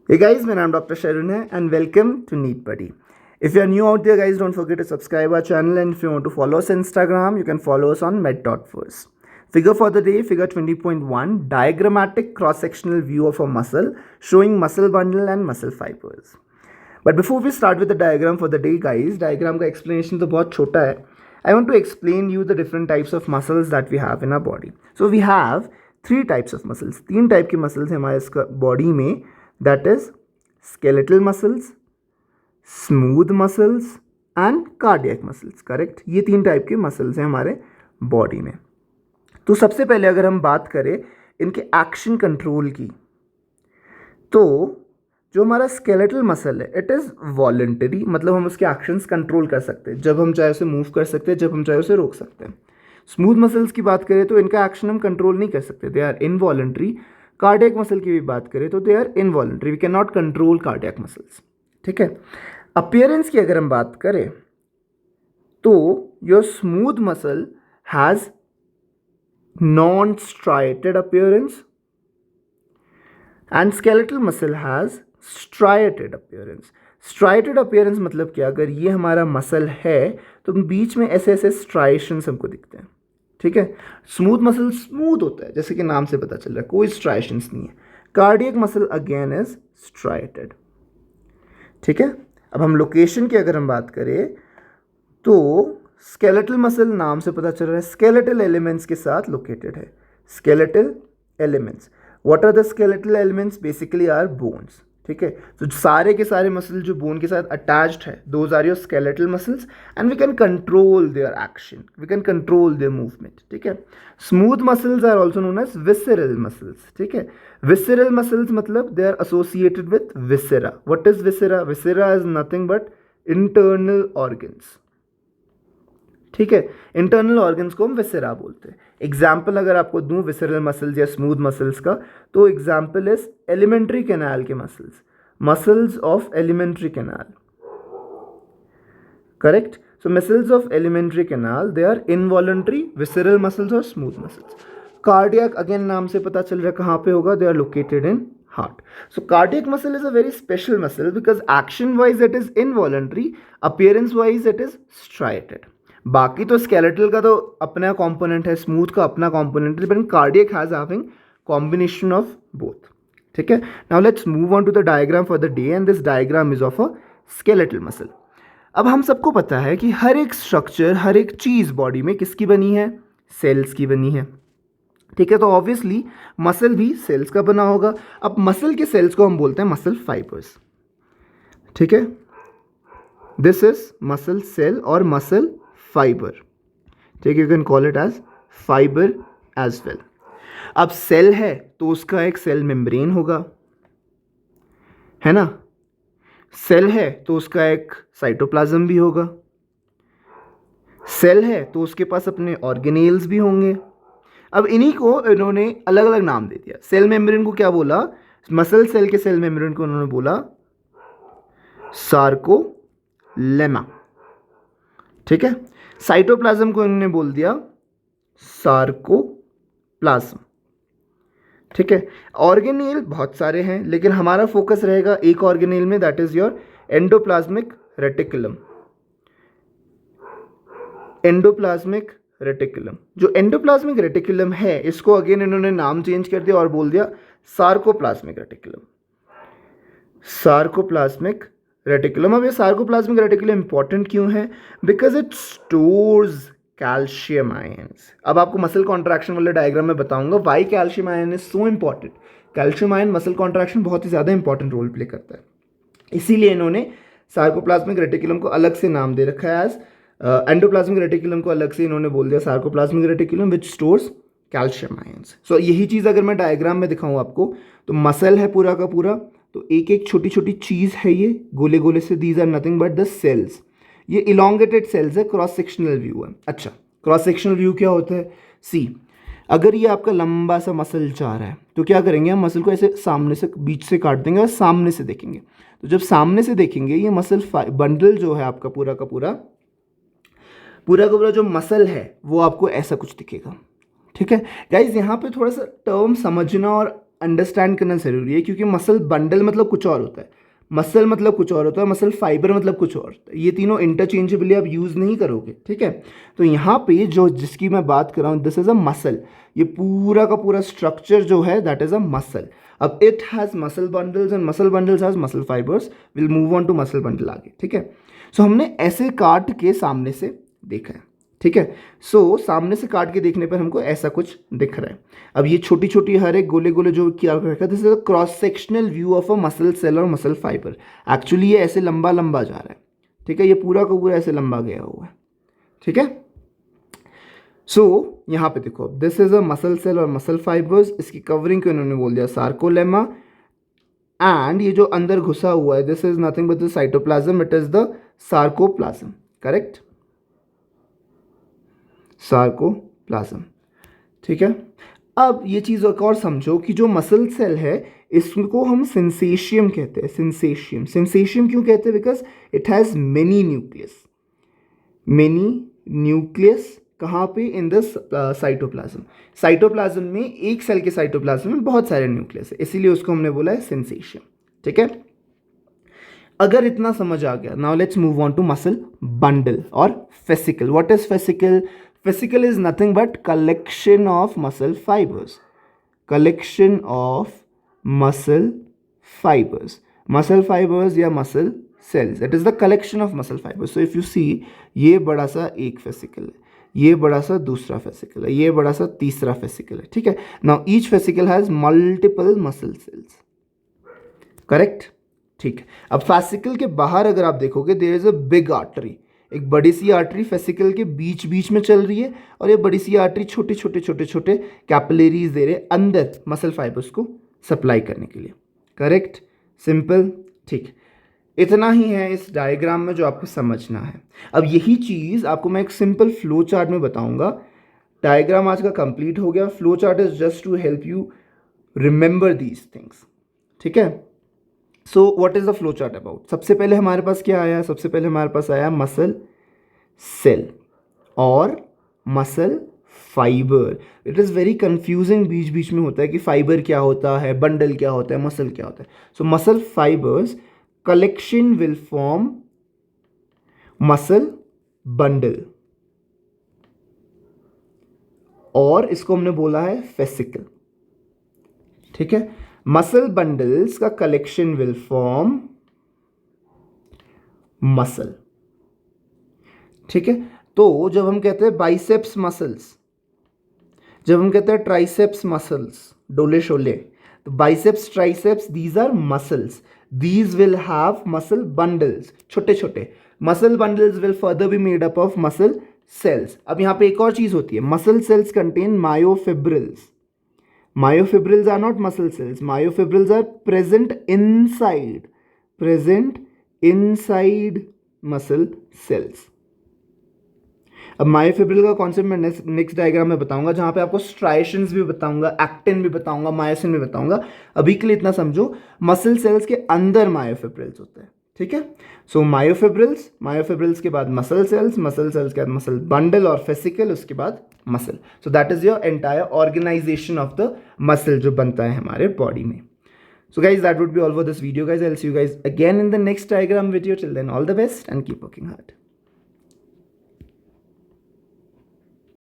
Hey guys, my name is Dr. Sharon hai and welcome to Neat Buddy. If you are new out there guys, don't forget to subscribe our channel, and if you want to follow us on Instagram, you can follow us on med.first. Figure for the day, figure 20.1, diagrammatic cross-sectional view of a muscle showing muscle bundle and muscle fibers. But before we start with the diagram for the day guys, diagram का explanation तो बहुत छोटा है. I want to explain you the different types of muscles that we have in our body. So we have three types of muscles. तीन type के muscles हैं हमारे body में. That is skeletal muscles, smooth muscles and cardiac muscles. Correct, ये तीन type के muscles हैं हमारे बॉडी में. तो सबसे पहले अगर हम बात करें इनके एक्शन कंट्रोल की, तो जो हमारा स्केलेटल मसल है इट इज़ वॉलंटरी, मतलब हम उसके एक्शंस कंट्रोल कर सकते हैं. जब हम चाहे उसे मूव कर सकते हैं, जब हम चाहे उसे रोक सकते हैं. स्मूथ मसल्स की बात करें तो इनका एक्शन हम कंट्रोल नहीं कर सकते, they are involuntary. Cardiac muscle की भी बात करें तो they are involuntary, we can not control cardiac muscles. ठीक है. अपीयरेंस की अगर हम बात करें तो your smooth muscle has non striated appearance and skeletal muscle has striated appearance. Striated appearance मतलब क्या, अगर ये हमारा मसल है तो बीच में ऐसे ऐसे स्ट्राइशंस हमको दिखते हैं. ठीक है. स्मूथ मसल स्मूथ होता है, जैसे कि नाम से पता चल रहा है, कोई स्ट्राइशंस नहीं है. Cardiac muscle again is striated. ठीक है. अब हम लोकेशन की अगर हम बात करें तो स्केलेटल मसल नाम से पता चल रहा है स्केलेटल एलिमेंट्स के साथ लोकेटेड है. Skeletal elements, what are the skeletal elements? Basically are bones. ठीक है. तो सारे के सारे मसल जो बोन के साथ अटैच्ड है, those are your skeletal muscles and we can control their action, we can control their movement. ठीक है. Smooth muscles are also known as visceral muscles. ठीक है. विसरल मसल्स मतलब they are associated with viscera. What is viscera? Viscera is nothing but internal organs. ठीक है. Internal organs को हम viscera बोलते हैं. एग्जाम्पल अगर आपको दूं विसरल मसल्स या स्मूथ मसल्स का, तो एग्जाम्पल इज एलिमेंट्री कैनाल के muscles, muscles of alimentary canal. Correct. So muscles of alimentary canal they are involuntary visceral muscles और स्मूथ मसल्स. कार्डियक अगेन नाम से पता चल रहा है कहाँ पे होगा, they are located in heart. So cardiac muscle is a very special muscle because action wise it is involuntary, appearance wise it is striated. बाकी तो स्केलेटल का तो अपना कंपोनेंट है, स्मूथ का अपना कंपोनेंट है, but cardiac has having combination of both. ठीक है. Now let's move on to the diagram for the day and this diagram is of a skeletal muscle. अब हम सबको पता है कि हर एक स्ट्रक्चर, हर एक चीज़ बॉडी में किसकी बनी है? सेल्स की बनी है. ठीक है. तो ऑब्वियसली मसल भी सेल्स का बना होगा. अब मसल के सेल्स को हम बोलते हैं मसल फाइबर्स. ठीक है. दिस इज मसल सेल और मसल फाइबर. ठीक है. You can call it as fibre as well. अब सेल है तो उसका एक सेल मेम्ब्रेन होगा, है ना. सेल है तो उसका एक साइटोप्लाज्म भी होगा. सेल है तो उसके पास अपने ऑर्गेनेल्स भी होंगे. अब इन्हीं को इन्होंने अलग अलग नाम दे दिया. सेल मेम्ब्रेन को क्या बोला? मसल सेल के सेल मेम्ब्रेन को उन्होंने बोला सार्कोलेमा. ठीक है. साइटोप्लाज्म को इन्होंने बोल दिया सार्कोप्लाज्म. ठीक है. ऑर्गेनेल बहुत सारे हैं लेकिन हमारा फोकस रहेगा एक ऑर्गेनेल में, that is your endoplasmic reticulum. Endoplasmic reticulum. जो एंडोप्लाज्मिक रेटिकुलम है इसको अगेन इन्होंने नाम चेंज कर दिया और बोल दिया सार्कोप्लाज्मिक रेटिकुलम. Sarcoplasmic reticulum. अब ये सार्कोप्लाज्मिक रेटिकुलम इंपॉर्टेंट क्यों है? Because it stores calcium ions. अब आपको मसल कॉन्ट्रैक्शन वाले डायग्राम में बताऊंगा why calcium ion is so important. Calcium ion muscle contraction बहुत ही ज़्यादा इंपॉर्टेंट रोल प्ले करता है. इसीलिए इन्होंने सार्कोप्लाज्मिक रेटिकुलम को अलग से नाम दे रखा है एज एंडोप्लाज्मिक रेटिकुलम को अलग से इन्होंने बोल दिया sarcoplasmic reticulum which stores calcium ions. So यही चीज़ अगर मैं डायग्राम में दिखाऊं आपको, तो मसल है पूरा का पूरा, तो एक एक छोटी छोटी चीज़ है ये गोले गोले से, these are nothing but the cells. ये इलोंगेटेड सेल्स है, क्रॉस सेक्शनल व्यू है. अच्छा, क्रॉस सेक्शनल व्यू क्या होता है? सी, अगर ये आपका लंबा सा मसल जा रहा है तो क्या करेंगे हम? मसल को ऐसे सामने से बीच से काट देंगे और सामने से देखेंगे. तो जब सामने से देखेंगे ये मसल बंडल जो है आपका पूरा का पूरा जो मसल है वो आपको ऐसा कुछ दिखेगा. ठीक है गाइज. यहाँ पे थोड़ा सा टर्म समझना और अंडरस्टैंड करना ज़रूरी है, क्योंकि मसल बंडल मतलब कुछ और होता है, मसल मतलब कुछ और होता है, मसल फाइबर मतलब कुछ और होता है। ये तीनों इंटरचेंजेबली आप यूज़ नहीं करोगे, ठीक है। तो यहाँ पे जो जिसकी मैं बात कर रहा हूँ, दिस इज़ अ मसल। ये पूरा का पूरा स्ट्रक्चर जो है दैट इज़ अ मसल। अब it has muscle bundles and muscle bundles has muscle fibres. Will move on to muscle bundle आगे, ठीक है। सो हमने ऐसे काट के सामने से देखा है, ठीक है। सो सामने से काट के देखने पर हमको ऐसा कुछ दिख रहा है। अब ये छोटी छोटी हर एक गोले गोले जो क्या रखा है, this is a cross sectional view of a muscle cell और मसल फाइबर। एक्चुअली ये ऐसे लंबा लंबा जा रहा है, ठीक है, ये पूरा का पूरा ऐसे लंबा गया हुआ है, ठीक है। सो यहाँ पे देखो, this is a muscle cell और मसल फाइबर्स। इसकी कवरिंग को इन्होंने बोल दिया सार्कोलेमा। एंड ये जो अंदर घुसा हुआ है, this is nothing but the cytoplasm, it is the sarcoplasm, correct, sarcoplasm, ठीक है। अब ये चीज़ एक और समझो कि जो मसल सेल है इसको हम सिंसेशियम कहते हैं। सिंसेशियम, सिंसेशियम क्यों कहते हैं? Because it has many nucleus, many nucleus. कहाँ पे? In the cytoplasm. साइटोप्लाज्म में, एक सेल के साइटोप्लाज्म में बहुत सारे न्यूक्लियस है, इसीलिए उसको हमने बोला है सिंसेशियम, ठीक है। अगर इतना समझ आ गया, now let's move on to muscle bundle और fascicle. What is fascicle? Vesicle is nothing but collection of muscle fibers. Collection of muscle fibers. Muscle fibers या muscle cells. It is the collection of muscle fibers. So if you see, ये बड़ा सा एक fascicle है, ये बड़ा सा दूसरा फेसिकल है, ये बड़ा सा तीसरा फेसिकल है, ठीक है। Now each vesicle has multiple muscle cells. Correct? ठीक है। अब फेसिकल के बाहर अगर आप देखोगे, there is a big artery. एक बड़ी सी आर्टरी फेसिकल के बीच बीच में चल रही है, और ये बड़ी सी आर्टरी छोटे छोटे छोटे छोटे कैपिलरीज दे रहे अंदर मसल फाइबर्स को सप्लाई करने के लिए। करेक्ट, सिंपल, ठीक। इतना ही है इस डायग्राम में जो आपको समझना है। अब यही चीज़ आपको मैं एक सिंपल फ्लो चार्ट में बताऊंगा। डायग्राम आज का कंप्लीट हो गया। Flow chart is just to help you remember these things, ठीक है। So what is the flow chart about? सबसे पहले हमारे पास क्या आया? सबसे पहले हमारे पास आया मसल सेल और muscle fibre. It is very confusing, बीच बीच में होता है कि फाइबर क्या होता है, बंडल क्या होता है, मसल क्या होता है। So muscle fibres collection will form muscle bundle, और इसको हमने बोला है फेसिकल, ठीक है। मसल बंडल्स का कलेक्शन विल फॉर्म मसल, ठीक है। तो जब हम कहते हैं बाइसेप्स मसल्स, जब हम कहते हैं ट्राइसेप्स मसल्स, डोले शोले, तो biceps triceps these our muscles, these will have muscle bundles, छोटे छोटे muscle bundles will further be made up of muscle cells. अब यहां पे एक और चीज होती है, muscle cells contain myofibrils. Myofibrils are not muscle cells. Myofibrils are present inside muscle cells. अब मायोफिब्रिल का कॉन्सेप्ट मैं नेक्स्ट डायग्राम में बताऊंगा, जहां पे आपको स्ट्राइशंस भी बताऊंगा, एक्टिन भी बताऊंगा, मायोसिन भी बताऊंगा। अभी के लिए इतना समझो, मसल सेल्स के अंदर मायोफिब्रिल्स होते हैं, ठीक है। सो मायोफिब्रिल्स के बाद मसल सेल्स के बाद मसल बंडल और फेसिकल, उसके बाद muscle. So that is your entire organisation of the muscle जो बनता है हमारे बॉडी में। So guys, that would be all for this video guys. I'll see you guys again in the next diagram video. Till then, all the best and keep working hard.